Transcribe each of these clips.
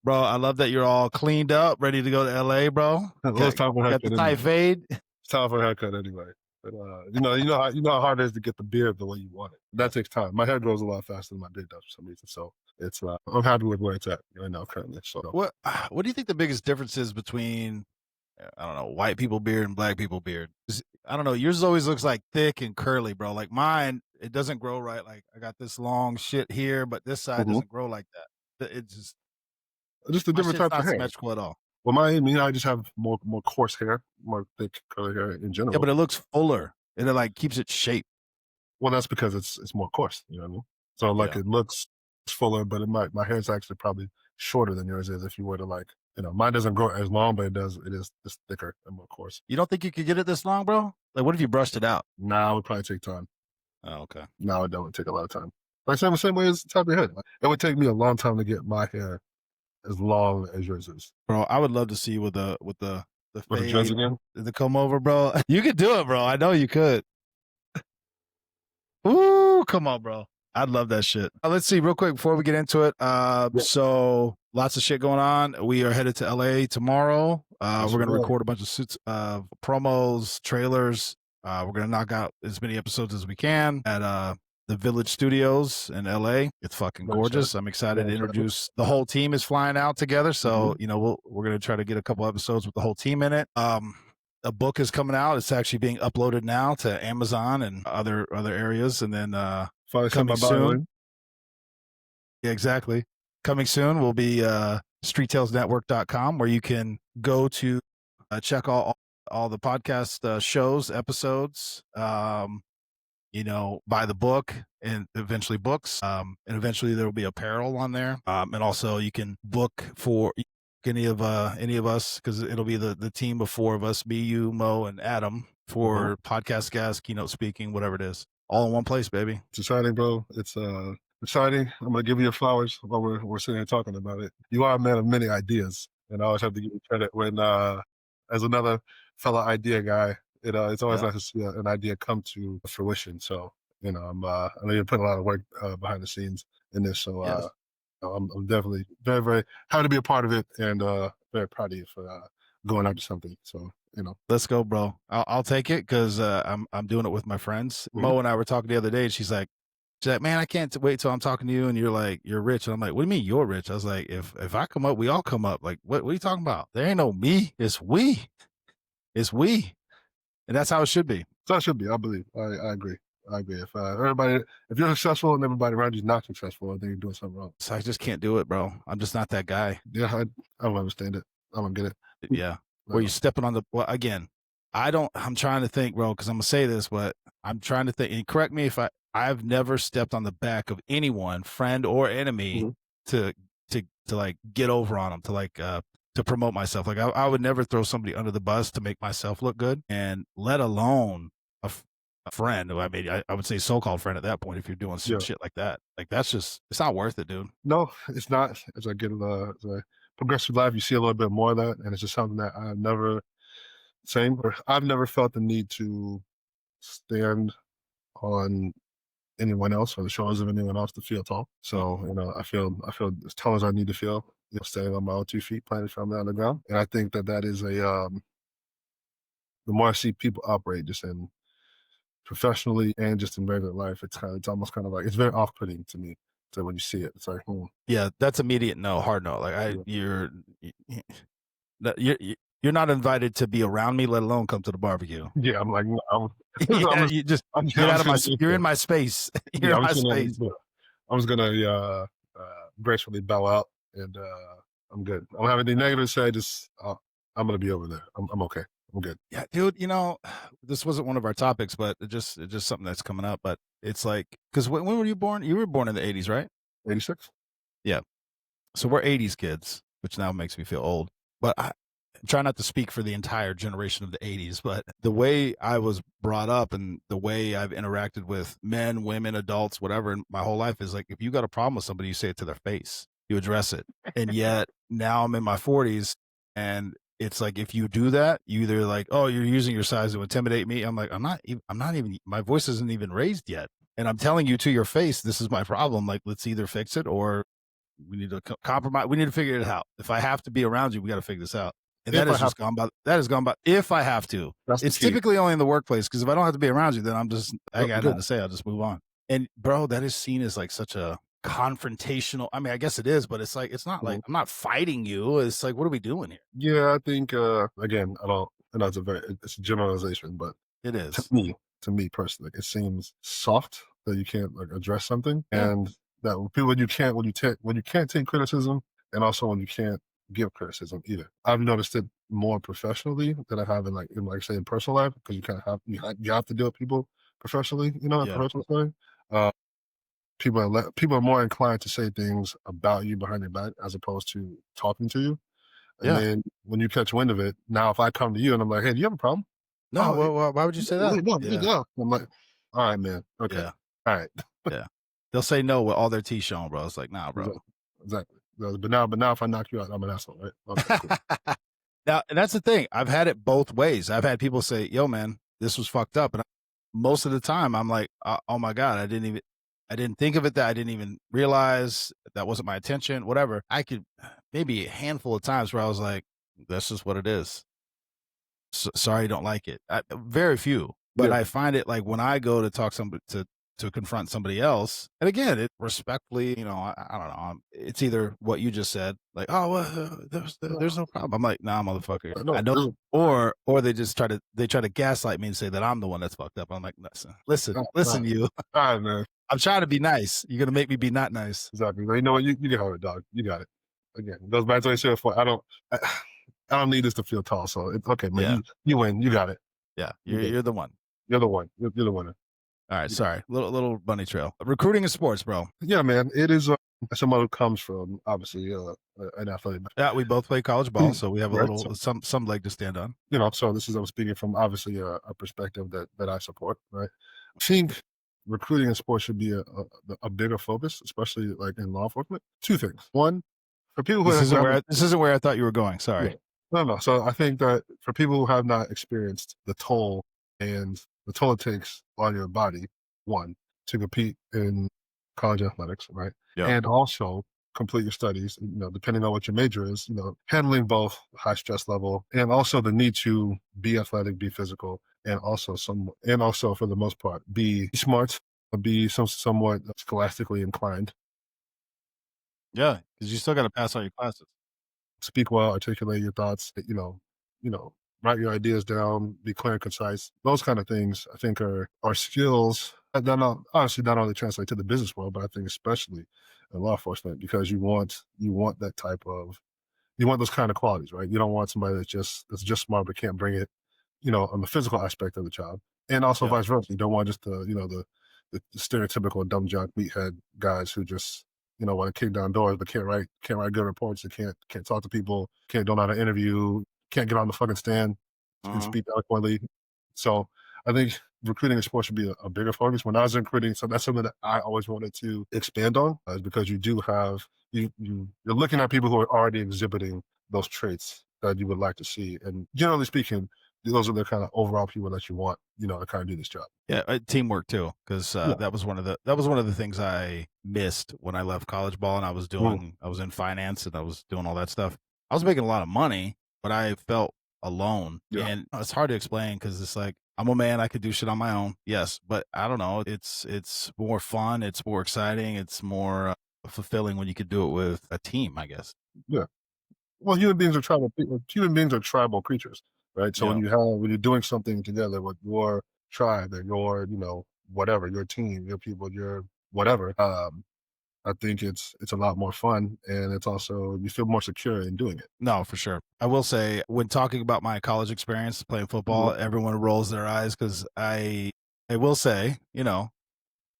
Bro, I love that you're all cleaned up, ready to go to LA, bro. Well, it's time for a Got the haircut tight anyway. fade. It's time for a haircut anyway. But you know how hard it is to get the beard the way you want it. That takes time. My hair grows a lot faster than my beard does for some reason. So it's I'm happy with where it's at right now currently. So What do you think the biggest difference is between I don't know, white people beard and black people beard? I don't know. Yours always looks like thick and curly, bro. Like mine, it doesn't grow right. Like I got this long shit here, but this side Mhm. doesn't grow like that. It's Just a my different shit's type of not hair. symmetrical at all. Well, I just have more coarse hair, more thick curly hair in Yeah, but general. it looks fuller. And it like keeps its shape. Well, that's because it's more coarse. You know what I mean? So like Yeah. it looks fuller, but my hair is actually probably shorter than yours is if you were to like mine doesn't grow as long, but it is just thicker and more coarse. You don't think you could get it this long, bro? Like what if you brushed it out? Now it would probably take time. Oh, okay. Now it would take a lot of time. Like the same way as the top of your head. Like, it would take me a long time to get my hair as long as yours is. Bro, I would love to see you with the With the dreads fade, again? the comb over, bro. You could do it, bro. I know you could. Ooh, come on, bro. I'd love that shit. Let's see real quick before we get into it. So lots of shit going on. We are headed to LA tomorrow. Yes, We're gonna we are. record a bunch of promos, trailers. We're gonna knock out as many episodes as we can at the Village Studios in LA. It's fucking Very gorgeous. excited. I'm excited to Very excited. introduce the whole team is flying out together. So, we're gonna try to get a couple episodes with the whole team in it. A book is coming out. It's actually being uploaded now to Amazon and other areas, and then Finally sent my coming bio soon. in. Yeah, exactly. Coming soon will be streettailsnetwork.com, where you can go to check all the podcast shows, episodes, buy the book and eventually books. And eventually there will be apparel on there. And also you can book for any of us, because it'll be the team of four of us, me, you, Mo, and Adam, for podcast guests, keynote speaking, whatever it is. All in one place, baby. It's exciting, bro. It's exciting. I'm gonna give you your flowers while we're sitting here talking about it. You are a man of many ideas, and I always have to give you credit when, as another fellow idea guy, it's always nice to see an idea come to fruition. So I know you're putting a lot of work behind the scenes in this. So Yes. I'm definitely very, very happy to be a part of it, and very proud of you for going after something. So Let's go, bro. I'll take it because I'm doing it with my friends. Mo and I were talking the other day, and she's like, man, I can't wait till I'm talking to you, and you're like, you're rich. And I'm like, what do you mean you're rich? I was like, if I come up, we all come up. Like, what are you talking about? There ain't no me. It's we. It's we. And that's how it should be. So it should be. I believe. I agree. I agree. If you're successful and everybody around you is not successful, I think you're doing something wrong. So I just can't do it, bro. I'm just not that guy. Yeah, I don't understand it. I don't get it. Yeah. Where you're stepping on again, I'm trying to think, bro, because I'm going to say this, but I'm trying to think, and correct me if I've never stepped on the back of anyone, friend or enemy, to like get over on them, to like, to promote myself. Like I would never throw somebody under the bus to make myself look good, and let alone a friend. I mean, I would say so-called friend at that point, if you're doing some shit like that. Like that's just, it's not worth it, dude. No, it's not. As I progress through life, you see a little bit more of that, and it's just something that I've never felt the need to stand on anyone else or the shoulders of anyone else to feel tall. So I feel as tall as I need to feel, standing on my own 2 feet, planted firmly on the ground. And I think that is the more I see people operate just in professionally and just in regular life, it's almost kind of like, it's very off-putting to me. So when you see it, it's like, yeah, that's immediate no, hard no. Like you're not invited to be around me, let alone come to the barbecue. Yeah, I'm like, no, you're in my space. You're in my space. I'm just gonna gracefully bow out, and I'm good. I don't have anything negative to say. Just I'm gonna be over there. I'm okay. I'm good. Yeah, dude. This wasn't one of our topics, but it's just something that's coming up. But it's like, because when were you born? You were born in the 80s, right? 86. Yeah. So we're 80s kids, which now makes me feel old. But I try not to speak for the entire generation of the 80s, but the way I was brought up and the way I've interacted with men, women, adults, whatever, in my whole life is like, if you got a problem with somebody, you say it to their face, you address it. And yet now I'm in my 40s, and it's like, if you do that, you either like, oh, you're using your size to intimidate me. I'm like, I'm not even, my voice isn't even raised yet. And I'm telling you to your face, this is my problem. Like, let's either fix it or We need to compromise. We need to figure it out. If I have to be around you, we got to figure this out. And If that I has have just gone by. That has gone by. If I have to, That's the it's key. typically only in the workplace because if I don't have to be around you, then I Yep, got good. nothing to say. I'll just move on. And bro, that is seen as like such a confrontational. I mean, I guess it is, but it's like it's not like Mhm. I'm not fighting you. It's like what are we doing here? Yeah, I think again, I know it's a generalization, but It to is. me, to me personally, it seems soft that you can't like address something, Yeah. and that when you can't take criticism, and also when you can't give criticism either. I've noticed it more professionally than I have in like say in personal life because you kind of have you have to deal with people professionally, you know, in Yeah. professional setting. Uh, people are more inclined to say things about you behind your back as opposed to talking to you. And Yeah. then when you catch wind of it, now if I come to you and I'm like, "Hey, do you have a problem?" No. "Oh, Well, why would you say that? no, Yeah. yeah." I'm like, "All right, man. Okay. Yeah. All right." Yeah. They'll say no with all their teeth shown, bro. It's like, nah, bro. Exactly. Exactly. But now if I knock you out, I'm an asshole, right? Okay, cool. Now, and that's the thing. I've had it both ways. I've had people say, "Yo, man, this was fucked up," and most of the time, I'm like, "Oh my god, I didn't think of it. That I didn't even realize that wasn't my intention. Whatever." I could maybe a handful of times where I was like, "That's just what it is. Sorry, I don't like it." Very few, but Yeah. I find it like when I go to talk somebody to confront somebody else, and again, it respectfully, I don't know. It's either what you just said, like, "Oh, well, there's no problem." I'm like, "Nah, motherfucker, I No, know," this is or they try to gaslight me and say that I'm the one that's fucked up. I'm like, listen, all you. right, man. I'm trying to be nice. You're gonna make me be not nice. Exactly. You know what? You get hold it, dog. You got it. Again, it goes back to what I said before. I, I don't need this to feel tall. So it's okay, man. Yeah, You win. You got it. yeah. You did. You're the one. You're the one. You're the winner. All right, sorry, little bunny trail. Recruiting in sports, bro. Yeah, man. It is someone who comes from obviously an athletic Yeah, we both play college ball, so we have a right. little So some leg to stand on. you know, so this is I'm speaking from obviously a perspective that I support. Right. I think recruiting in sports should be a bigger focus, especially like in law enforcement. Two things. One, for people who haven't, This isn't where I thought you were going. yeah, Sorry. no. So I think that for people who have not experienced the toll it takes on your body, one, to compete in college athletics, right? Yep. And also complete your studies, you know, depending on what your major is, you know, handling both high stress level and also the need to be athletic, be physical, and also for the most part, be smart, be somewhat scholastically inclined, Yeah, because you still got to pass all your classes. speak well, articulate your thoughts, you know, write your ideas down, be clear and concise. Those kind of things I think are skills that honestly not only translate to the business world, but I think especially in law enforcement because you want that type of you want those kind of qualities, right? You don't want somebody that's just smart but can't bring it, you know, on the physical aspect of the job. And also Yep. vice versa. You don't want just the stereotypical dumb jock meathead guys who just want to kick down doors but can't write good reports and can't talk to people, don't know how to interview, can't get on the fucking stand and Mhm. speak eloquently. So I think recruiting in sports should be a bigger focus. When I was recruiting, so that's something that I always wanted to expand on, is because you do have you're looking at people who are already exhibiting those traits that you would like to see, and generally speaking, those are the kind of overall people that you want, to kind of do this job. Yeah, teamwork too, because Yeah. that was one of the things I missed when I left college ball, and Mm, I was in finance, and I was doing all that stuff. I was making a lot of money, but I felt alone, yeah. and it's hard to explain because it's like I'm a man, I could do shit on my own, yes, but I don't know, it's more fun, it's more exciting, it's more fulfilling when you could do it with a team, I guess. Yeah. Well, human beings are tribal creatures, right? So Yeah. when you're doing something together with your tribe and your, whatever, your team, your people, your whatever, I think it's a lot more fun, and it's also you feel more secure in doing it. No, for sure. I will say when talking about my college experience playing Mhm. football, everyone rolls their eyes because I will say,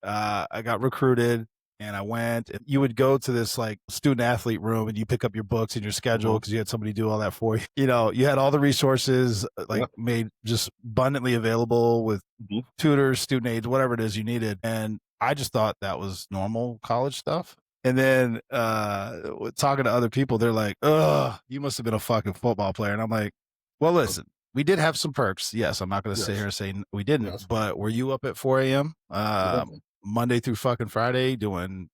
I got recruited and I went. And you would go to this like student athlete room and you pick up your books and your schedule Mhm. because you had somebody do all that for you. You had all the resources Yeah. like made just abundantly available with Mhm. tutors, student aides, whatever it is you needed. And I just thought that was normal college stuff. And then talking to other people, they're like, "Ugh, you must have been a fucking football player." And I'm like, "Well, listen, we did have some perks. Yes, I'm not going to sit here Yes. and say we didn't. Yes. But were you up at 4 a.m. Exactly. Monday through fucking Friday doing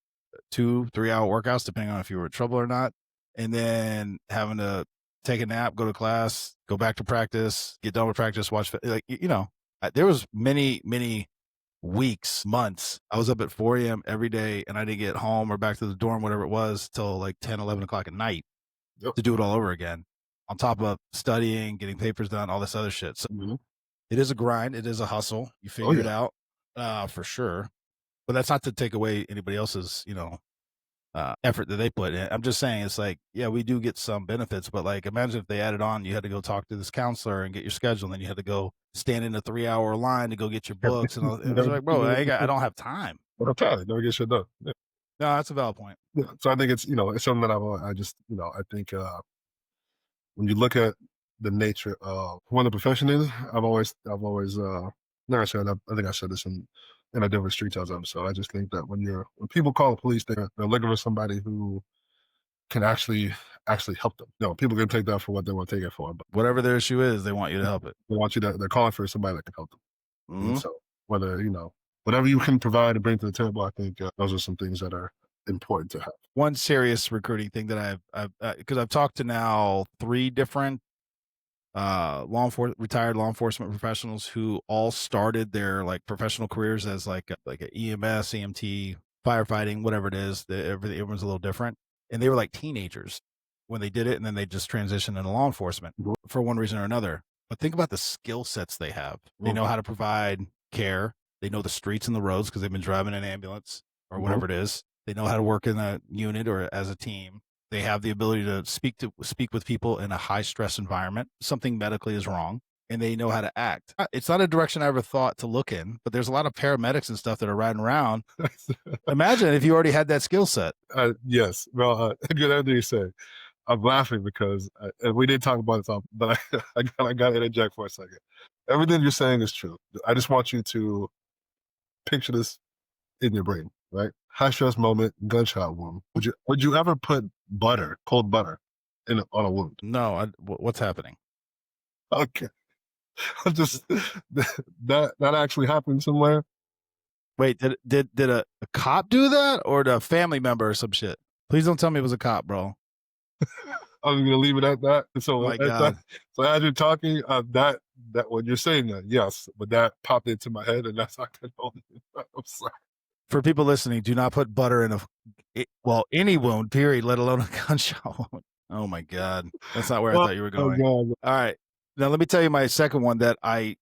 2-3 hour workouts, depending on if you were in trouble or not, and then having to take a nap, go to class, go back to practice, get done with practice, watch like there was many weeks, months. I was up at 4 a.m. every day, and I didn't get home or back to the dorm, whatever it was, till like 10, 11 o'clock at night Yep. to do it all over again. On top of studying, getting papers done, all this other shit. So it is a grind. It is a hustle. You figure it out for sure. But that's not to take away anybody else's, effort that they put in. I'm just saying it's like, yeah, we do get some benefits, but like imagine if they added on, you had to go talk to this counselor and get your schedule, and then you had to go stand in a 3 hour line to go get your books. And it was like, bro, I don't have time. I'm tired. Never get shit done. Yeah. No, that's a valid point. Yeah. So I think it's it's something that I think when you look at the nature of what the profession is, I've always never said, I think I said this in a different Street Tales episode. I just think that when people call the police, they're looking for somebody who can actually help them. People can take that for what they want to take it for, but whatever their issue is, they want you to help it. They want you to. They're calling for somebody that can help them. And so whether whatever you can provide and bring to the table, I think those are some things that are important to have. One serious recruiting thing that because I've talked to now 3 different retired law enforcement professionals who all started their like professional careers as like a EMS, EMT, firefighting, whatever it is. Everyone's a little different, and they were like teenagers when they did it, and then they just transitioned into law enforcement for one reason or another. But think about the skill sets they have. They know how to provide care. They know the streets and the roads because they've been driving an ambulance or whatever it is. They know how to work in a unit or as a team. They have the ability to speak with people in a high stress environment. Something medically is wrong, and they know how to act. It's not a direction I ever thought to look in, but there's a lot of paramedics and stuff that are riding around. Imagine if you already had that skill set. Yes. Well, good everything you say. I'm laughing because and we did talk about it, but I got to interject for a second. Everything you're saying is true. I just want you to picture this in your brain, right? High stress moment, gunshot wound. Would you ever put cold butter, on a wound? No. What's happening? Okay, just that actually happened somewhere. Wait, did a cop do that, or the family member or some shit? Please don't tell me it was a cop, bro. I'm gonna leave it at that. So, oh my God. So as you're talking, that when you're saying that, yes, but that popped into my head, and that's not gonna hold it. I'm sorry. For people listening, do not put butter in any wound, period, let alone a gunshot wound. Oh my God. That's not where I thought you were going. All right. Now let me tell you my second one that I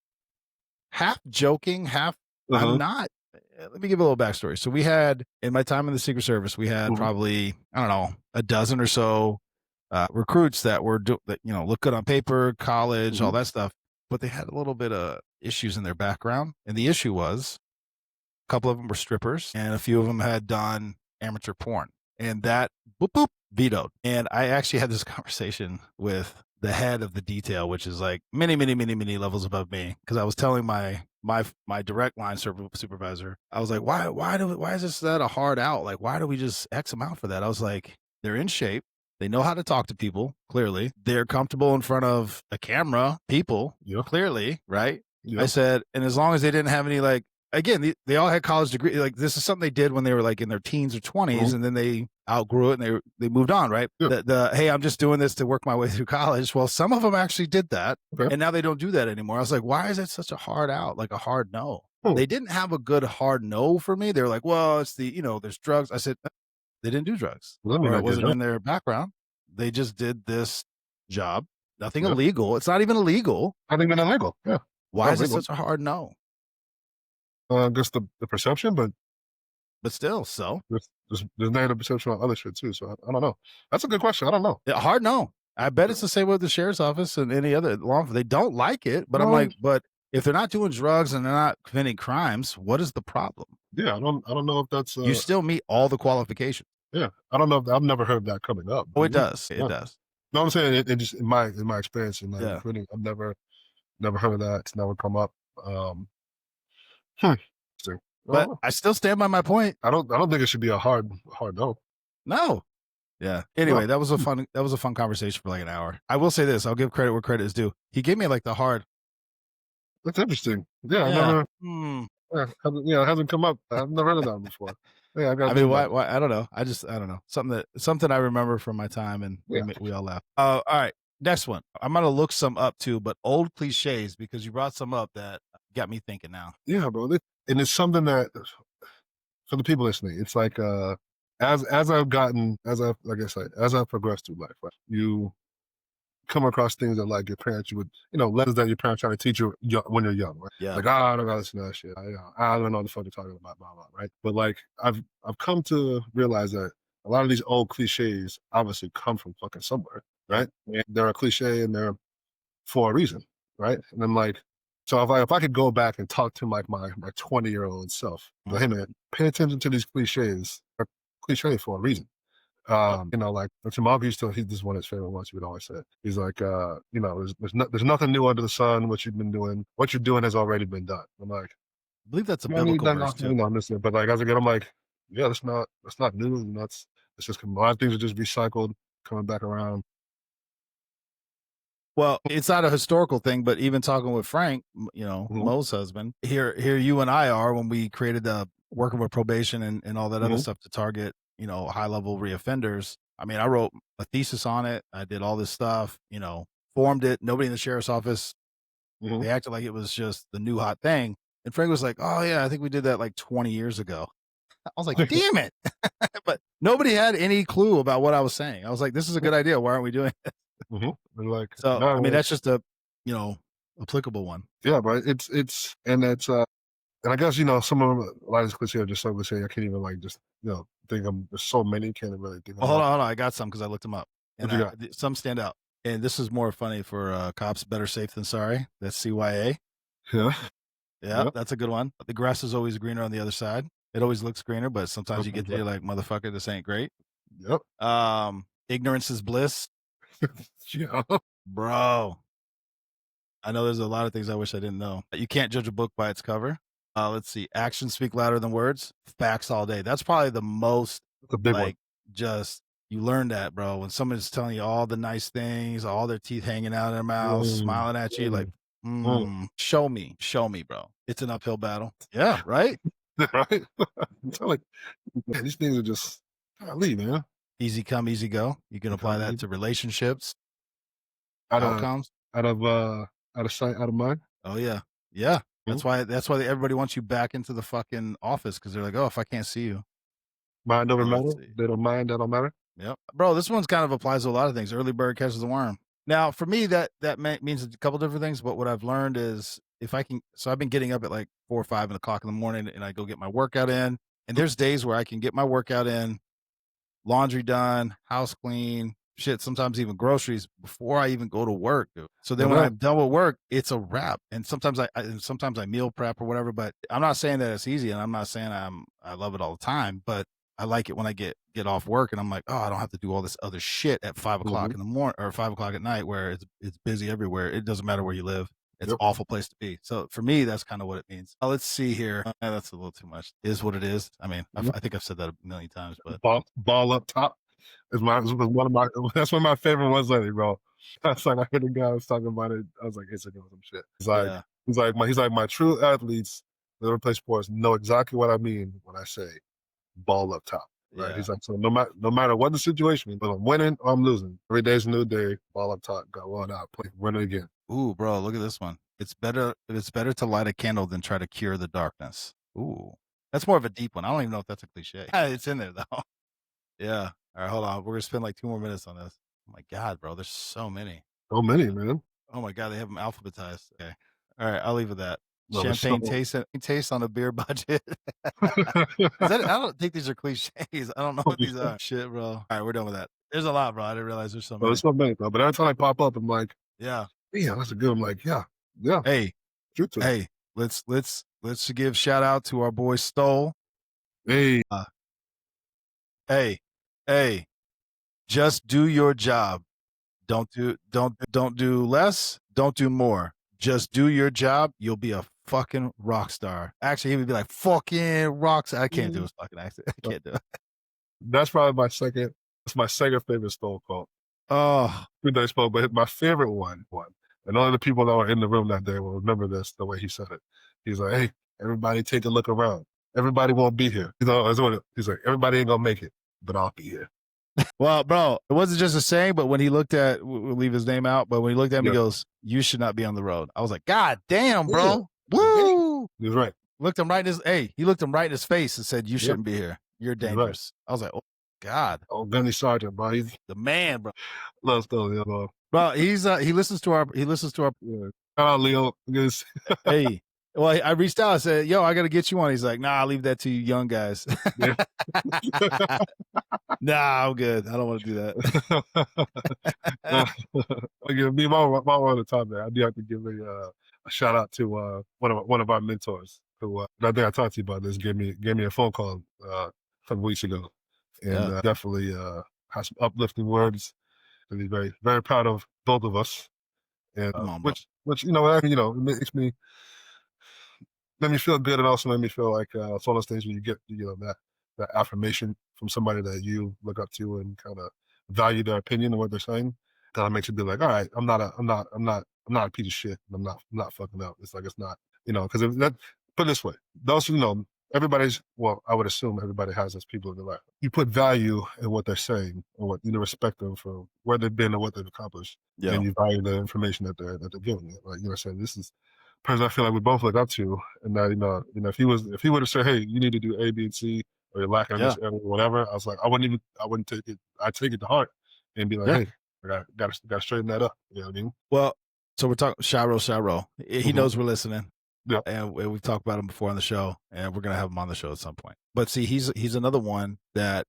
half joking, I'm not. Let me give a little backstory. So we had, in my time in the Secret Service, we had probably, I don't know, a dozen or so recruits that were, look good on paper, college, all that stuff, but they had a little bit of issues in their background. And the issue was, a couple of them were strippers, and a few of them had done amateur porn, and that vetoed. And I actually had this conversation with the head of the detail, which is like many levels above me, because I was telling my direct line supervisor, I was like, why is that a hard out? Like, why do we just X them out for that? I was like, they're in shape. They know how to talk to people, clearly. They're comfortable in front of a camera, people, clearly, right? Yep. I said, and as long as they didn't have any, like, again, they all had college degrees. Like, this is something they did when they were like in their teens or 20s, and then they outgrew it and they moved on, right? Yeah. Hey, I'm just doing this to work my way through college. Well, some of them actually did that, and now they don't do that anymore. I was like, why is it such a hard out, like a hard no? They didn't have a good hard no for me. They were like, well, it's there's drugs. I said, they didn't do drugs. Or it wasn't in their background. They just did this job. Nothing illegal. It's not even illegal. Not even illegal. Yeah. Why is it such a hard no? Just the perception, but still, so there's negative perception on other shit too. So I don't know. That's a good question. I don't know. Hard no. I bet it's the same with the sheriff's office and any other law enforcement. They don't like it, but I'm like, but if they're not doing drugs and they're not committing crimes, what is the problem? Yeah, I don't know if that's you still meet all the qualifications. Yeah, I don't know. I've never heard that coming up. Oh, it does. It does. No, I'm saying it just in my experience in recruiting, I've never heard of that. It's never come up. But I still stand by my point. I don't think it should be a hard no. No. Yeah. Anyway, that was a fun conversation for like an hour. I will say this. I'll give credit where credit is due. He gave me like the hard. That's interesting. Yeah. I never. It hasn't come up. I've never heard of that before. Yeah, I gotta I think mean, about why? it. Why? I don't know. I don't know. Something I remember from my time, and Yeah, we all laugh. All right, next one. I'm gonna look some up too, but old cliches because you brought some up that got me thinking now. yeah, bro. And it's something that for the people listening, it's like as I've gotten, as I've like I said, as I've progressed through life, right, you come across things that like your parents, you would, lessons that your parents try to teach you when you're young, right? Yeah. Like, I don't gotta listen to that shit. I don't know what the fuck you're talking about, blah, blah, right? But like, I've come to realize that a lot of these old cliches obviously come from fucking somewhere, Yep. right? And they're a cliche and they're for a reason, right? And I'm like, so if I could go back and talk to like my 20-year-old self, like, hey man, pay attention to these cliches. They're cliche for a reason. Yep. Like Jamal used to, this is one of his favorite ones he would always say. He's like, there's nothing new under the sun. What you've been doing, what you're doing has already been done. I'm like, I believe that's a you don't need biblical that verse too. nothing on this, but like as I get, I'm like, yeah, that's not new. It's just a lot of things are just recycled, coming back around. Well, it's not a historical thing, but even talking with Frank, Mhm, Mo's husband, here you and I are when we created the working with probation and all that other mhm, stuff to target, high level reoffenders. I mean, I wrote a thesis on it. I did all this stuff, formed it. Nobody in the sheriff's office, mhm. they acted like it was just the new hot thing. And Frank was like, "Oh yeah, I think we did that like 20 years ago." I was like, "Damn it!" But nobody had any clue about what I was saying. I was like, "This is a good idea. Why aren't we doing it?" And like, So, no, I mean, man, that's just a, you know, applicable one. yeah, but and it's and I guess some of them, a lot of these cliches are just so cliche. I can't even like just think of them. There's so many, can't really think of Well, them all. hold on. I got some because I looked them up, What and you got? some stand out. And this is more funny for cops. Better safe than sorry. That's CYA. Yeah, Yeah, yep, that's a good one. The grass is always greener on the other side. It always looks greener, but sometimes you okay, get there, you're like, motherfucker, this ain't great. yep, Ignorance is bliss, yeah, bro. I know there's a lot of things I wish I didn't know. You can't judge a book by its cover. Let's see. Actions speak louder than words. Facts all day. That's probably the most that's a big one. like just you learn that, bro. When someone's telling you all the nice things, all their teeth hanging out of their mouth, Mm, smiling at you, like, mm, mm. show me, bro. It's an uphill battle. Yeah, right. Right? So like, man, these things are just golly, man. Easy come, easy go. You can They apply come that easy. to relationships, Out of outcomes. out of uh out of sight, out of mind. Oh yeah, yeah. Mhm. That's why everybody wants you back into the fucking office because they're like, oh, if I can't see you, Mind over let's matter. see. They don't mind. That don't matter. Yep. Bro, this one's kind of applies to a lot of things. Early bird catches the worm. Now, for me, means a couple different things. But what I've learned is if I can, so I've been getting up at like 4 or 5 o'clock in the morning, and I go get my workout in. And there's days where I can get my workout in, laundry done, house clean, shit, sometimes even groceries before I even go to work, dude. So then No when doubt. I'm done with work, it's a wrap. And sometimes I meal prep or whatever, but I'm not saying that it's easy and I'm not saying I love it all the time, but I like it when I get off work and I'm like, oh, I don't have to do all this other shit at 5 o'clock Mhm. in the morning or 5 o'clock at night where it's busy everywhere. It doesn't matter where you live. It's an Yep. awful place to be. So for me, that's kind of what it means. Let's see here. That's a little too much. Is what it is. I mean, Yep. I think I've said that a million times, but Ball up top. Is one of my that's one of my favorite ones lately, bro. That's like I heard a guy was talking about it. I was like, it's again some shit. yeah, He's like my true athletes that ever play sports know exactly what I mean when I say ball up top. Right. yeah. He's like, so no matter what the situation, whether I'm winning or I'm losing, every day's a new day, ball up top, got one out, play, run it again. Ooh, bro, look at this one. It's better to light a candle than try to cure the darkness. Ooh. That's more of a deep one. I don't even know if that's a cliche. It's in there though. Yeah. All right, hold on. We're gonna spend like 2 more minutes on this. Oh my god, bro, there's so many. So many, man. Oh my god, they have them alphabetized. Okay. All right, I'll leave with that. No, there's so Champagne taste on a beer budget. Is that I don't think these are cliches. I don't know what these are. Shit, bro. All right, we're done with that. There's a lot, bro. I didn't realize there's so there's many. so many, bro. But every time I pop up, I'm like, Yeah. yeah, that's a good. I'm like, yeah, yeah, Hey, truth to it. hey, let's give shout out to our boy Stoll. Hey, Uh, hey, hey, just do your job. Don't do less. Don't do more. Just do your job. You'll be a fucking rock star. Actually, he would be like fucking rock star. I can't do his fucking accent. I can't do it. that's probably my second. That's my second favorite Stone Cold. Oh, Good day, Stone, but my favorite one, and all the people that were in the room that day will remember this the way he said it. He's like, "Hey, everybody take a look around. Everybody won't be here. You know, that's what he's like. Everybody ain't gonna make it, but I'll be here. Well, bro, it wasn't just a saying, but when he looked at, we'll leave his name out, but when he looked at me, Yeah. he goes, "You should not be on the road." I was like, "God damn, Yeah. bro, Dang. woo!" He was right. Looked him right in his, he looked him right in his face and said, "You Yeah. shouldn't be here. You're He's right. dangerous." I was like, "Oh God, Oh, Gunny Sergeant, bro. He's the man, bro." love still, you know. Bro, he listens to our Yeah. Shout out Leo. Yes. hey. Well, I reached out. I said, "Yo, I got to get you on." He's like, "Nah, I'll leave that to you young guys." Yeah. Nah, I'm good. I don't want to do that. Again, me, my one on the top there. I do have to give a shout out to one of our mentors who I think I talked to you about this. Gave me a phone call a couple weeks ago, and Yeah. definitely has some uplifting words. And he's very very proud of both of us, and Come on, bro. which it makes me made me feel good, and also made me feel like it's one of those things where you get that affirmation from somebody that you look up to and kind of value their opinion and what they're saying. Kind of makes you be like, all right, I'm not a piece of shit. I'm not fucking up. It's like it's not, because that put it this way, those everybody's, well, I would assume everybody has those people in their life. You put value in what they're saying and what respect them for where they've been and what they've accomplished, Yeah. and you value the information that they're giving you. Like saying this is person I feel like we both look up to, and that if he would have said, hey, you need to do A, B, and C, or you're lacking in this area, or whatever, I was like, I wouldn't take it. I'd take it to heart and be like, hey, I got to straighten that up. You know what I mean? Well, so we're talking Shiro. He knows we're listening. Yeah. And we've talked about him before on the show, and we're gonna have him on the show at some point. But see, he's another one that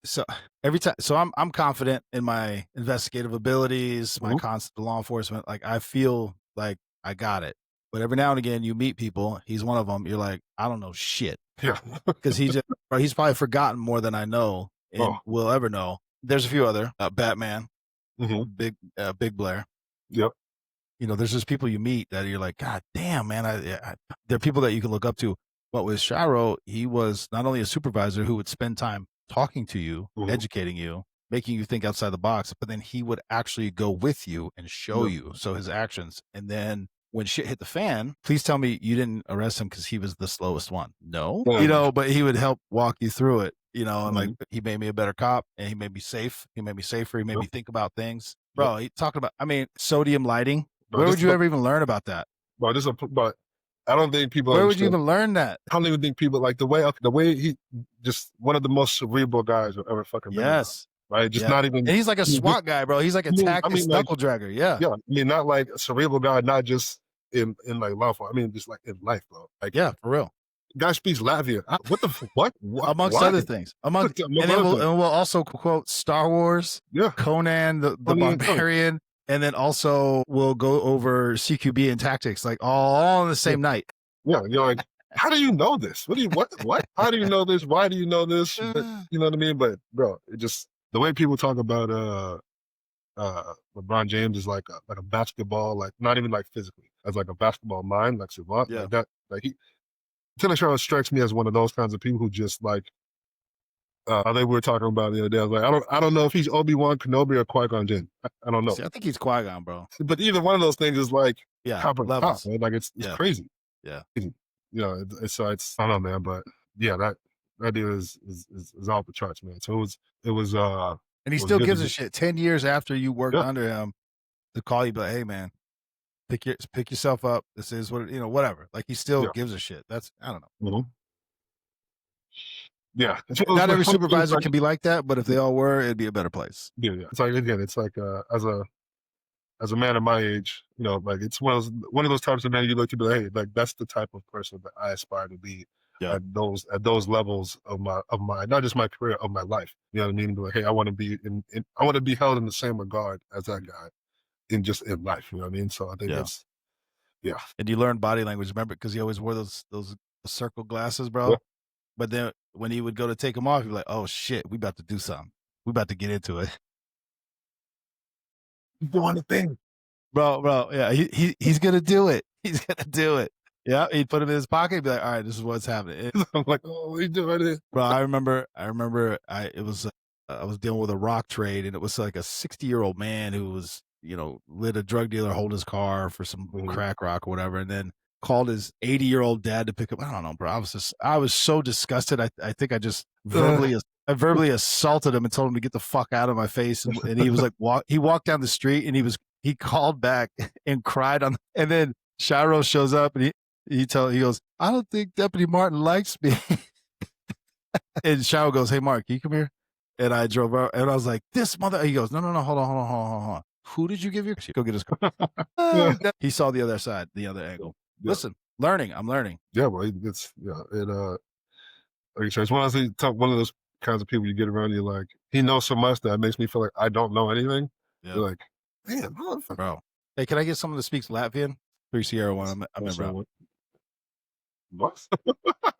so every time, so I'm confident in my investigative abilities, my concept of law enforcement. Like I feel like I got it. But every now and again, you meet people. He's one of them. You're like, I don't know shit. Yeah. Because he's probably forgotten more than I know and will ever know. There's a few other Batman, Big Blair. Yep. There's just people you meet that you're like, God damn, man. There are people that you can look up to. But with Shiro, he was not only a supervisor who would spend time talking to you, educating you, making you think outside the box, but then he would actually go with you and show you. So his actions. And then when shit hit the fan, please tell me you didn't arrest him because he was the slowest one. No, but he would help walk you through it, and like he made me a better cop, and he made me safe. He made me safer. He made me think about things. Bro, he talked about, sodium lighting. Where would you ever even learn about that? But I don't think people. Where would you even learn that? I don't even think people like the way he just one of the most cerebral guys I've ever fucking been around. Right? Just not even. And he's like a SWAT guy, bro. He's like a tactics knuckle dragger. Yeah. Yeah. I mean, not like a cerebral guy, not just in like law enforcement. I mean, just like in life, bro. Like, yeah, for real. Guy speaks Latvian. What the what? Amongst other things. And we'll also quote Star Wars, Conan the Barbarian, and then also we'll go over CQB and tactics, like all on the same night. Yeah, you're like, how do you know this? What? How do you know this? Why do you know this? You know what I mean? But bro, it just the way people talk about LeBron James is like a basketball, like not even like physically, as like a basketball mind, like savant, like that. Like Tennis Charles strikes me as one of those kinds of people who just like. I think we were talking about the other day. I was like, I don't know if he's Obi-Wan Kenobi or Qui-Gon Jinn. I don't know. See, I think he's Qui-Gon, bro. But either one of those things is like top, right? Like it's crazy. Yeah. It's I don't know, man, but yeah, that dude is off the charts, man. So it was and he still gives a shit 10 years after you worked under him to call you, but hey, man, pick yourself up. This is what whatever. Like he still gives a shit. That's I don't know. Yeah, not every supervisor can be like that, but if they all were, it'd be a better place. Yeah. It's like again, it's like as a man of my age, like it's one of those types of men you look to be like, hey, like that's the type of person that I aspire to be at those levels of my not just my career, of my life. You know what I mean? Be like, hey, I want to be I want to be held in the same regard as that guy in life. You know what I mean? So I think that's And you learn body language, remember? Because he always wore those circle glasses, bro. Yeah. But then when he would go to take them off, he'd be like, oh shit, we about to do something. We about to get into it. He's doing the thing. Bro. Yeah, he's gonna do it. He's gonna do it. Yeah, he'd put him in his pocket. He'd be like, all right, this is what's happening. I'm like, oh, what are you doing it? Bro, I remember. I was dealing with a rock trade, and it was like a 60-year-old man who was, let a drug dealer hold his car for some crack rock or whatever, and then called his 80-year-old dad to pick up. I don't know, bro. I was so disgusted. I think I just verbally assaulted him and told him to get the fuck out of my face. And he was like, he walked down the street and he called back and cried on. And then Shiro shows up and he goes, I don't think Deputy Martin likes me. And Shiro goes, hey, Mark, can you come here? And I drove out and I was like, this mother. He goes, no, hold on. Who did you give your? Go get his car. He saw the other side, the other angle. Yeah. Listen, I'm learning. Yeah, well, like you said, it's one of those kinds of people you get around. You're like, he knows so much that it makes me feel like I don't know anything. Yeah. You're like, man, bro. Hey, can I get someone that speaks Latvian? 3 Sierra 1. I'm in, bro. What?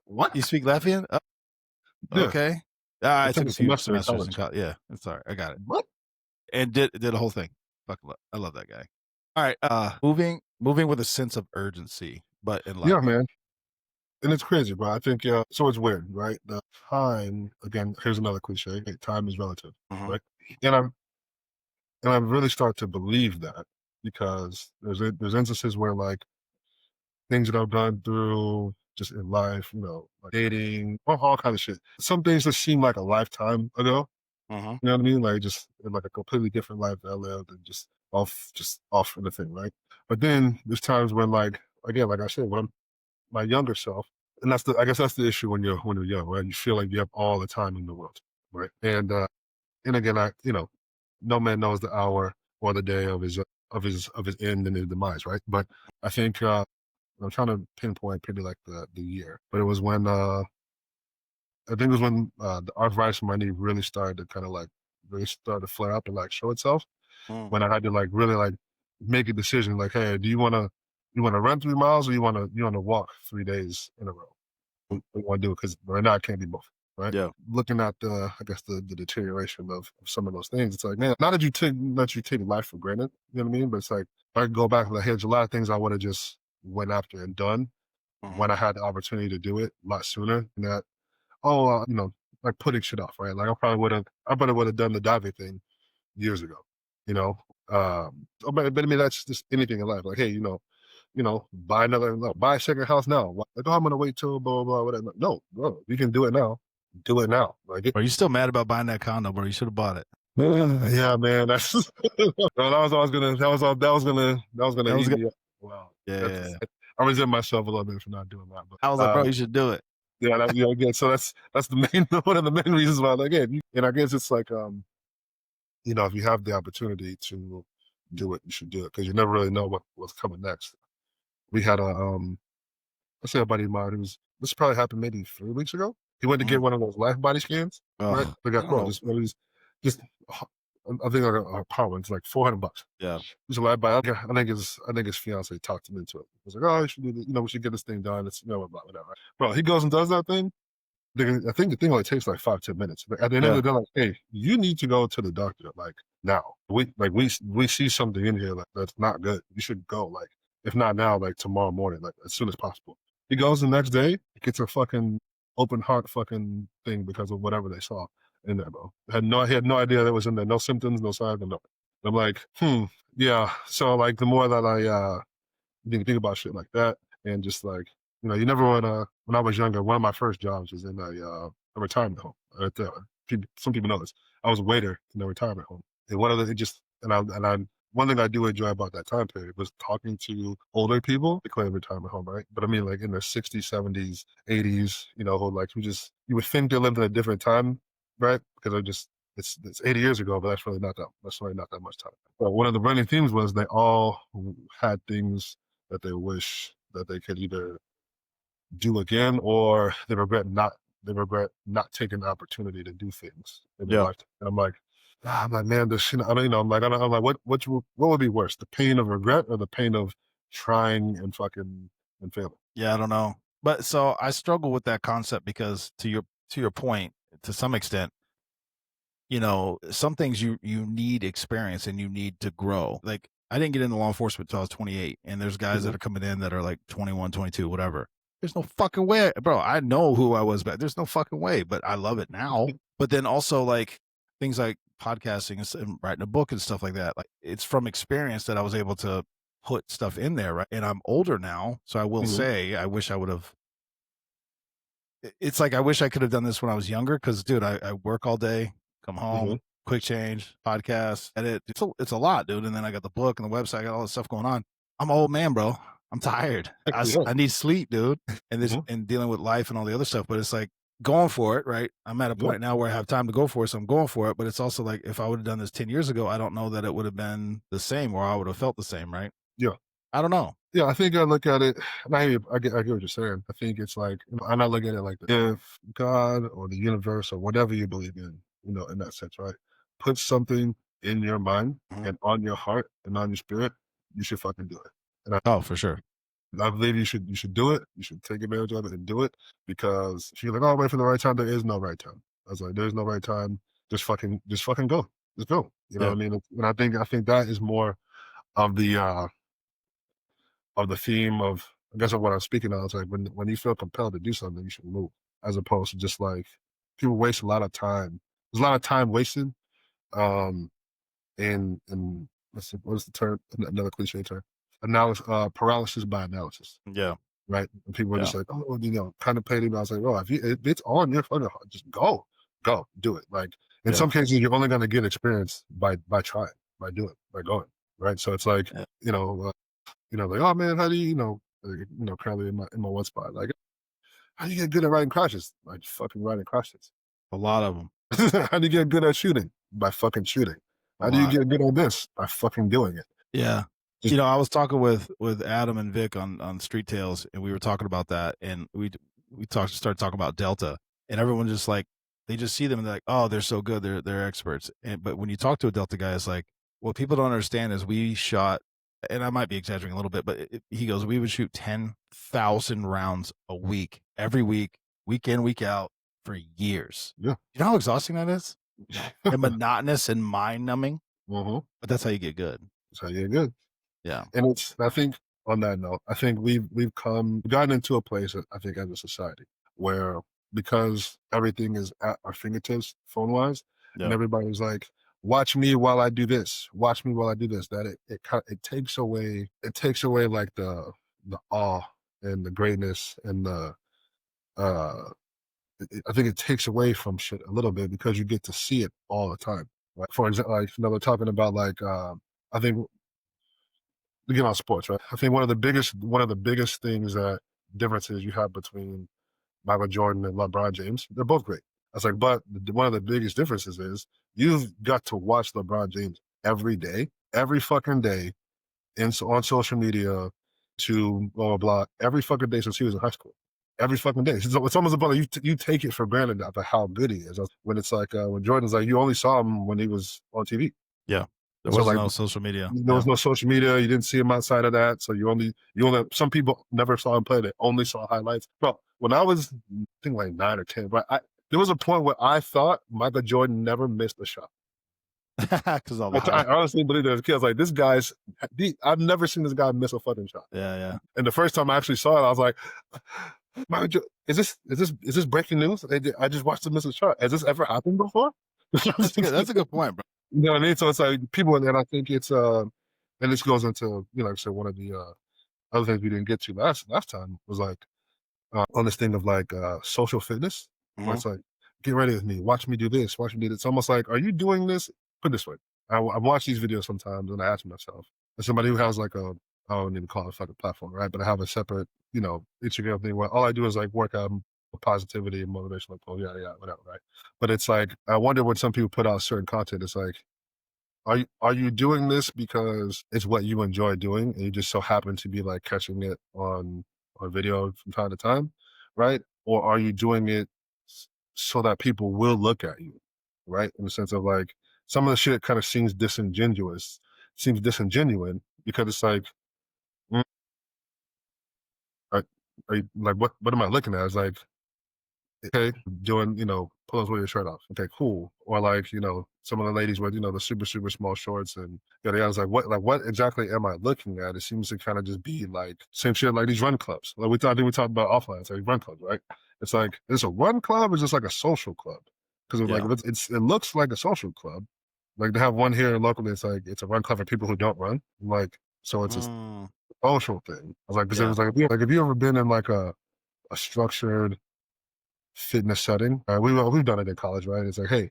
What? You speak Latvian? Yeah. Okay. I took a few semesters in college. Yeah, it's all right. I got it. What? And did the whole thing. Fuck, I love that guy. All right. Moving with a sense of urgency, but in life. Yeah, man. And it's crazy, bro. I think so. It's weird, right? The time again. Here's another cliche: time is relative, right? And I've really started to believe that because there's instances where like things that I've gone through just in life, like dating, all kind of shit. Some things that seem like a lifetime ago. You know what I mean? Like just in like a completely different life that I lived and just off from the thing, right? But then there's times when like, again, like I said, when I'm my younger self, and I guess that's the issue when you're young, right? You feel like you have all the time in the world, right? And again, no man knows the hour or the day of his end and his demise, right? But I think I'm trying to pinpoint pretty like the year, but it was when I think it was when the arthritis in my knee really started to kind of like really start to flare up and like show itself. When I had to like really like make a decision, like, hey, do you want to run 3 miles or you want to walk 3 days in a row? What do you want to do? Because right now I can't do both. Right. Yeah. Looking at I guess the deterioration of some of those things, it's like, man, not that you take life for granted, you know what I mean? But it's like, if I could go back, like, hey, there's a lot of things I would have just went after and done when I had the opportunity to do it a lot sooner. And that, like putting shit off, right? Like I probably would have done the diving thing years ago, but I mean, that's just anything in life. Like, hey, buy a second house now. Like, oh, I'm gonna wait till blah, blah, blah, whatever. No, bro, you can do it now. Do it now. Like, are you still mad about buying that condo, bro? You should have bought it. Yeah, man. That's that was gonna eat me up. Wow. Yeah. I resent myself a little bit for not doing that. But I was like, bro, you should do it. Yeah, again. So that's the main one of the main reasons why. Like, again, and I guess it's like, if you have the opportunity to do it, you should do it because you never really know what's coming next. We had let's say a buddy of mine. This probably happened maybe 3 weeks ago. He went to get one of those life body scans. Right? They got just I think like a apartment. It's like $400. Yeah. It's a life body. I think his fiance talked him into it. He was like, oh, you should do this. We should get this thing done. It's whatever. Bro, he goes and does that thing. I think the thing only takes like 5-10 minutes. But at the end of the day, like, hey, you need to go to the doctor like now. We see something in here like that's not good. You should go like, if not now, like tomorrow morning, like as soon as possible. He goes the next day, gets a fucking open heart fucking thing because of whatever they saw in there, bro. He had no idea that was in there. No symptoms, no signs, no. I'm like, yeah. So like the more that I think about shit like that and just like, you never want to. When I was younger, one of my first jobs was in a retirement home. Some people know this. I was a waiter in a retirement home, and one thing I do enjoy about that time period was talking to older people. They call it retirement home, right? But I mean, like in their 60s, 70s, 80s, who like you would think they lived in a different time, right? Because it's 80 years ago, but that's really not that much time. But one of the running themes was they all had things that they wish that they could either do again, or they regret not taking the opportunity to do things in their life. And I'm like, man, this shit. I'm like, what would be worse, the pain of regret or the pain of trying and fucking and failing? Yeah, I don't know, but so I struggle with that concept because to your point, to some extent, some things you need experience and you need to grow. Like I didn't get into law enforcement until I was 28, and there's guys that are coming in that are like 21, 22, whatever. There's no fucking way, bro. I know who I was back. There's no fucking way, but I love it now. But then also like things like podcasting and writing a book and stuff like that. Like it's from experience that I was able to put stuff in there, right? And I'm older now, so I will Mhm. say I wish I would have. It's like I wish I could have done this when I was younger because, dude, I work all day, come Mhm. home, quick change, podcast, edit. It's a lot, dude. And then I got the book and the website, I got all this stuff going on. I'm an old man, bro. I'm tired. Yeah. I need sleep, dude. And this Mhm. and dealing with life and all the other stuff. But it's like going for it, right? I'm at a Yeah. point now where I have time to go for it, so I'm going for it. But it's also like if I would have done this 10 years ago, I don't know that it would have been the same or I would have felt the same, right? Yeah. I don't know. Yeah, I think I look at it, and I get what you're saying. I think it's like, I'm not looking at it like if God or the universe or whatever you believe in, in that sense, right? Put something in your mind Mhm. and on your heart and on your spirit, you should fucking do it. And Oh, for sure. I believe you should do it. You should take advantage of it and do it, because if you're like, oh, wait for the right time, there is no right time. I was like, there's no right time. Just fucking go. Just go. You know what Yeah. I mean? And I think that is more of the theme of, I guess, of what I'm speaking of. It's like when you feel compelled to do something, you should move, as opposed to just like, people waste a lot of time. There's a lot of time wasted. Um, and let's see, what's the term? Another cliche term. Paralysis by analysis. Yeah. Right? And people are Yeah. just like, oh, contemplating. I was like, oh, if it's on your fucking heart, just go, do it. Like, in Yeah. some cases, you're only going to get experience by trying, by doing, by going. Right? So it's like, Yeah. like, oh man, how do currently in my one spot, like, how do you get good at writing crashes? Like, fucking writing crashes. A lot of them. How do you get good at shooting? By fucking shooting. A How do you lot. get good at this? By fucking doing it. Yeah. Just I was talking with Adam and Vic on Street Tales, and we were talking about that, and we started talking about Delta, and everyone just like they just see them and they're like, oh, they're so good, they're experts. But when you talk to a Delta guy, it's like what people don't understand is we shot, and I might be exaggerating a little bit, but he goes, we would shoot 10,000 rounds a week, every week in, week out for years. yeah. You know how exhausting that is, and monotonous and mind numbing. Mm-hmm. But that's how you get good. That's how you get good. Yeah. And I think, on that note, I think we've gotten into a place, I think, as a society, where, because everything is at our fingertips phone wise, and Yeah. everybody's like, watch me while I do this, watch me while I do this, that it takes away like the awe and the greatness and uh I think it takes away from shit a little bit, because you get to see it all the time. Like, for example, like, we're talking about, like, I think, to get on sports, right? I think one of the biggest things, that differences you have between Michael Jordan and LeBron James, they're both great. I was like, but one of the biggest differences is you've got to watch LeBron James every day, every fucking day, on social media, to blah blah blah, every fucking day since he was in high school. Every fucking day. It's almost about, you take it for granted about how good he is. When it's like, when Jordan's like, you only saw him when he was on TV. Yeah. There So, was like, no social media. there Yeah. was no social media. You didn't see him outside of that. So some people never saw him play. They only saw highlights. Bro, when I was, I think, like 9 or 10, but there was a point where I thought Michael Jordan never missed a shot. Because all the I highlights. honestly believe that as a kid. I was like, I've never seen this guy miss a fucking shot. Yeah, yeah. And the first time I actually saw it, I was like, is this breaking news? I just watched him miss a shot. Has this ever happened before? That's good. That's a good point, bro. You know what I mean? So it's like, people, and I think it's and this goes into, like I said, one of the other things we didn't get to last time was like, on this thing of like, social fitness, where Mhm. it's like, get ready with me, watch me do this, watch me do this. It's almost like, are you doing this? Put it this way, I watch these videos sometimes, and I ask myself, as somebody who has like I don't even call it a fucking platform, right? But I have a separate, Instagram thing where all I do is like work out positivity and motivational posts, yeah, whatever, right? But it's like, I wonder when some people put out certain content, it's like, are you doing this because it's what you enjoy doing, and you just so happen to be like catching it on video from time to time, right? Or are you doing it so that people will look at you, right? In the sense of like, some of the shit kind of seems disingenuous, because it's like, mm, are, are you, like, what am I looking at? It's like, okay, doing, pull us with your shirt off. Okay, cool. Or like, some of the ladies with, the super, super small shorts, and I was like what exactly am I looking at? It seems to kind of just be like same shit, like these run clubs. Like, I think we talked about offline, it's like run clubs, right? It's like, is it a run club or just like a social club? Because like, Yeah. it looks like a social club. Like, they have one here locally, it's like, it's a run club for people who don't run. I'm like, So it's a Mm, social thing. I was like, because it yeah. was like if you ever been in like a structured fitness setting, we've done it in college, right? It's like, hey,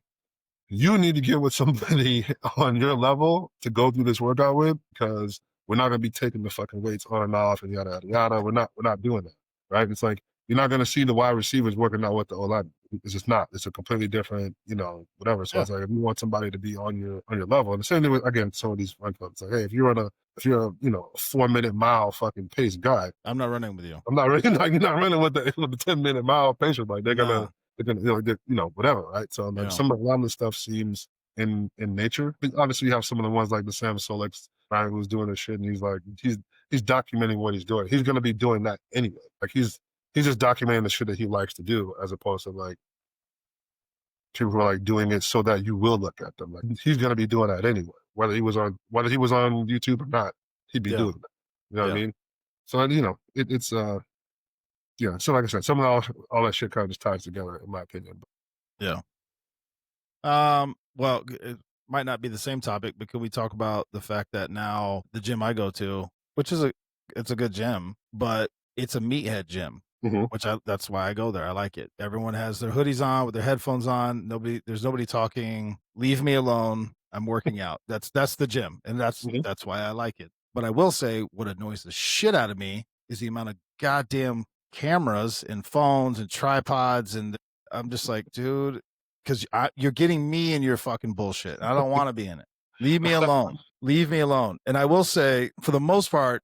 you need to get with somebody on your level to go through this workout with, because we're not gonna be taking the fucking weights on and off and yada yada yada. We're not doing that, right? It's like you're not gonna see the wide receivers working out with the O-line. It's just not. It's a completely different, whatever. So Yeah. it's like if you want somebody to be on your level, and the same thing with again some of these run clubs. Like, hey, if you're a 4-minute mile fucking pace guy, I'm not running with you. I'm not really like you're not running with the 10-minute mile pace. Like Nah. they're gonna whatever, right? So like Yeah. a lot of the stuff seems in nature. But obviously, you have some of the ones like the Sam Solex guy who's doing this shit, and he's documenting what he's doing. He's gonna be doing that anyway. Like he's just documenting the shit that he likes to do, as opposed to like people who are like doing it so that you will look at them. Like he's gonna be doing that anyway, whether he was on YouTube or not, he'd be Yeah. doing that. You know what I Yeah. mean? So it's yeah. So like I said, some of all that shit kind of just ties together, in my opinion. Yeah. Well, it might not be the same topic, but could we talk about the fact that now the gym I go to, which is it's a good gym, but it's a meathead gym, Mhm. that's why I go there. I like it. Everyone has their hoodies on with their headphones on. There's nobody talking. Leave me alone. I'm working out. That's the gym, and Mhm. that's why I like it. But I will say, what annoys the shit out of me is the amount of goddamn cameras and phones and tripods, and I'm just like, dude, because you're getting me in your fucking bullshit. I don't want to be in it. Leave me alone. Leave me alone. And I will say, for the most part,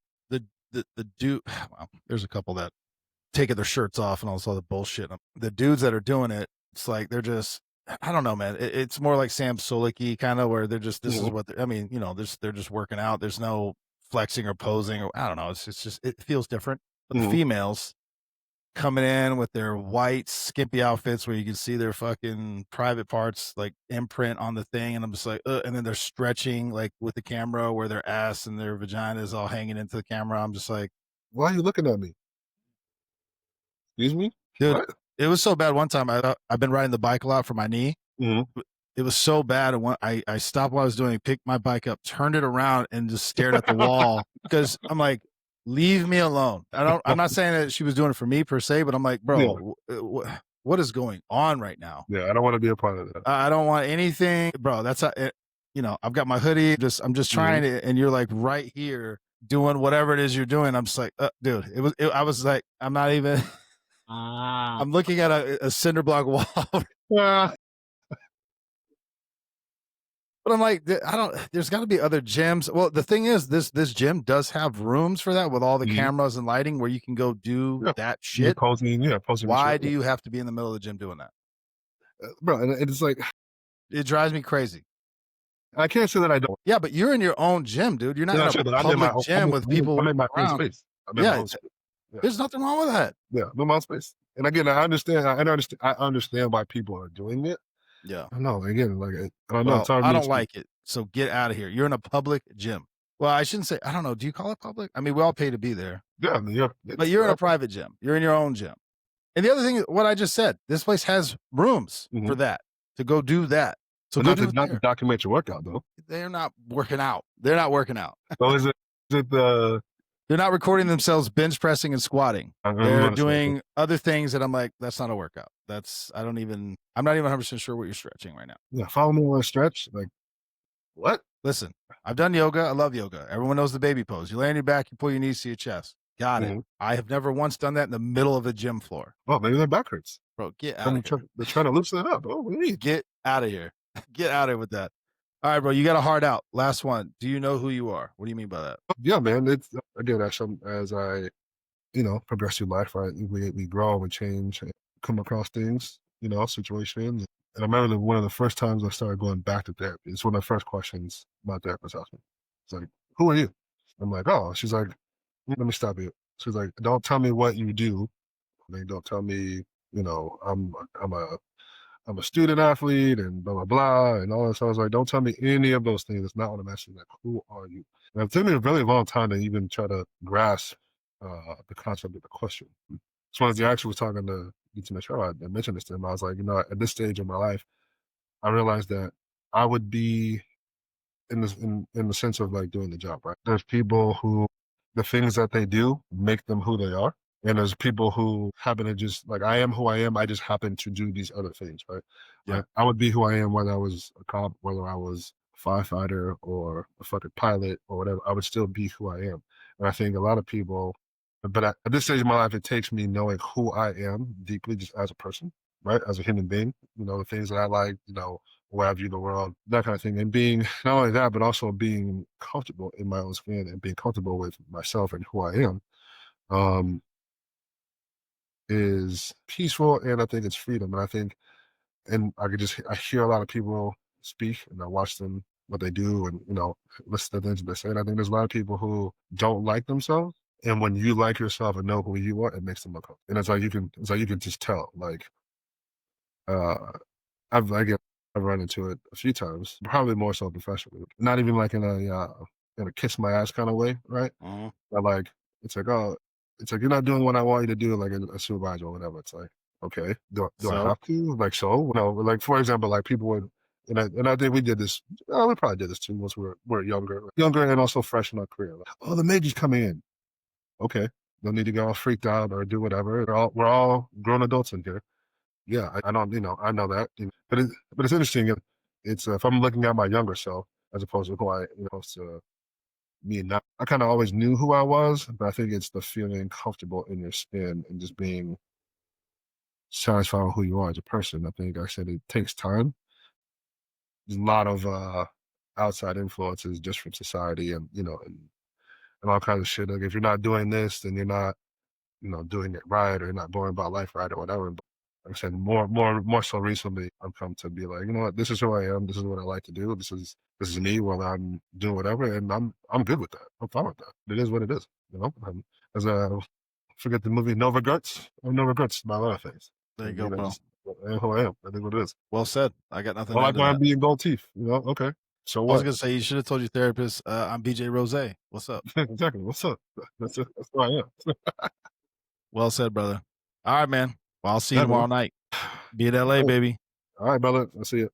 the dude. Well, there's a couple that taking their shirts off and all this other bullshit. The dudes that are doing it, it's like they're just. I don't know, man. It's more like Sam Sulek kind of, where they're just. This is Mhm. what I mean. They're just working out. There's no flexing or posing, or I don't know. It's just it feels different. But the Mhm. females, coming in with their white skimpy outfits where you can see their fucking private parts like imprint on the thing, and I'm just like, and then they're stretching like with the camera where their ass and their vagina is all hanging into the camera. I'm just like, Why are you looking at me? Excuse me? dude, What? it was so bad one time. I've been riding the bike a lot for my knee. Mhm. It was so bad, and I stopped what I was doing, picked my bike up, turned it around, and just stared at the wall because I'm like, leave me alone. I'm not saying that she was doing it for me per se, but I'm like, Yeah. bro, what is going on right now? Yeah. I don't want to be a part of that. I don't want anything, bro. That's how I've got my hoodie. I'm just Mhm. trying to, and you're like right here doing whatever it is you're doing. I'm just like, dude. I was like, I'm not even. I'm looking at a cinder block wall, but Ah. I'm like, I don't. There's got to be other gyms. Well, the thing is, this gym does have rooms for that with all the Mhm. cameras and lighting where you can go do Yeah. that You're shit. posing. Yeah, posing your Why shit. do you have to be in the middle of the gym doing that? Bro, and it's like It drives me crazy. I can't say that I don't. Yeah, but you're in your own gym, dude. You're not Yeah, in a sure, but I'm in my public own. gym with I'm people in my own around. space. I'm in my Yeah, own space. Yeah. there's nothing wrong with that. Yeah, I'm in my own space. And again, I understand. I understand why people are doing it. Yeah. I know. Again, like I don't know. It's Well, hard for I me don't to. like it. So get out of here. You're in a public gym. Well, I shouldn't say, I don't know. Do you call it public? I mean, we all pay to be there, Yeah, I mean, yeah. but you're in a private gym. You're in your own gym. And the other thing, what I just said, this place has rooms Mhm. for that to go do that. So But go not do to it not to there. document your workout though. They're not working out. They're not working out. So is it the They're not recording themselves bench pressing and squatting. I'm They're gonna say okay. doing other things that I'm like, that's not a workout. I'm not even 100% sure what you're stretching right now. Yeah, follow me on a stretch. Like what? Listen, I've done yoga. I love yoga. Everyone knows the baby pose. You lay on your back, you pull your knees to your chest. Got it. Mhm. I have never once done that in the middle of a gym floor. Oh, maybe their back hurts. Bro, get out of here. They're trying to loosen it up. Oh, what do you mean? Get out of here. Get out of here with that. All right, bro. You got a hard out. Last one. Do you know who you are? What do you mean by that? Yeah, man. It's again as I progress through life, right? We grow, we change, and come across things, situations. And I remember one of the first times I started going back to therapy. It's one of the first questions my therapist asked me. It's like, "Who are you?" I'm like, "Oh." She's like, "Let me stop you." She's like, "Don't tell me what you do. Like, don't tell me, I'm a student athlete and blah blah blah and all this." I was like, "Don't tell me any of those things. That's not what I'm asking. Like, who are you?" And it took me a really long time to even try to grasp the concept of the question. So as I actually was talking to Mitchell, I mentioned this to him. I was like, at this stage of my life, I realized that I would be in the sense of like doing the job, right? There's people who the things that they do make them who they are. And there's people who happen to just like I am who I am. I just happen to do these other things, right? Yeah. Like I would be who I am whether I was a cop, whether I was a firefighter or a fucking pilot or whatever. I would still be who I am. And I think a lot of people, but at this stage of my life, it takes me knowing who I am deeply, just as a person, right? As a human being, the things that I like, where I view the world, that kind of thing. And being not only that, but also being comfortable in my own skin and being comfortable with myself and who I am, um, is peaceful. And I think it's freedom. And I think, and I hear a lot of people speak and I watch them, what they do and, listen to things that they say. And I think there's a lot of people who don't like themselves. And when you like yourself and know who you are, it makes them uncomfortable. And it's like you can just tell, like, uh, again, I've run into it a few times, probably more so professionally. Not even like in a kiss my ass kind of way, right? Mhm. But like it's like, oh, it's like you're not doing what I want you to do, like a supervisor or whatever. It's like, okay, do I So have to? Like so, like for example, like people would, and I think we did this. We probably did this too once we're younger, and also fresh in our career. Like, oh, the major's coming in. Okay, no need to get all freaked out or do whatever. We're all grown adults in here. Yeah, I don't, I know that, but it's interesting. It's if I'm looking at my younger self as opposed to who I, opposed to me now. I kind of always knew who I was, but I think it's the feeling comfortable in your skin and just being satisfied with who you are as a person. I think I said it takes time. There's a lot of outside influences just from society and and all kinds of shit. Like if you're not doing this, then you're not doing it right or you're not going about life right or whatever. But like I said, more so recently, I've come to be like, you know what, this is who I am. This is what I like to do. This is me while I'm doing whatever, and I'm good with that. I'm fine with that. It is what it is. As forget the movie No Regrets. I have no regrets about a lot of things. there you And, go, bro. I am who I am. I think what it is. Well said. I got nothing I to like add to mine that. being gold teeth. Okay. So I was what? gonna say you should have told your therapist, I'm BJ Rose. What's up? Exactly. What's up? That's who I am. Well said, brother. All right, man. Well, I'll see you Yeah, tomorrow man. night. Be in All LA, right. baby. All right, brother. I'll see you.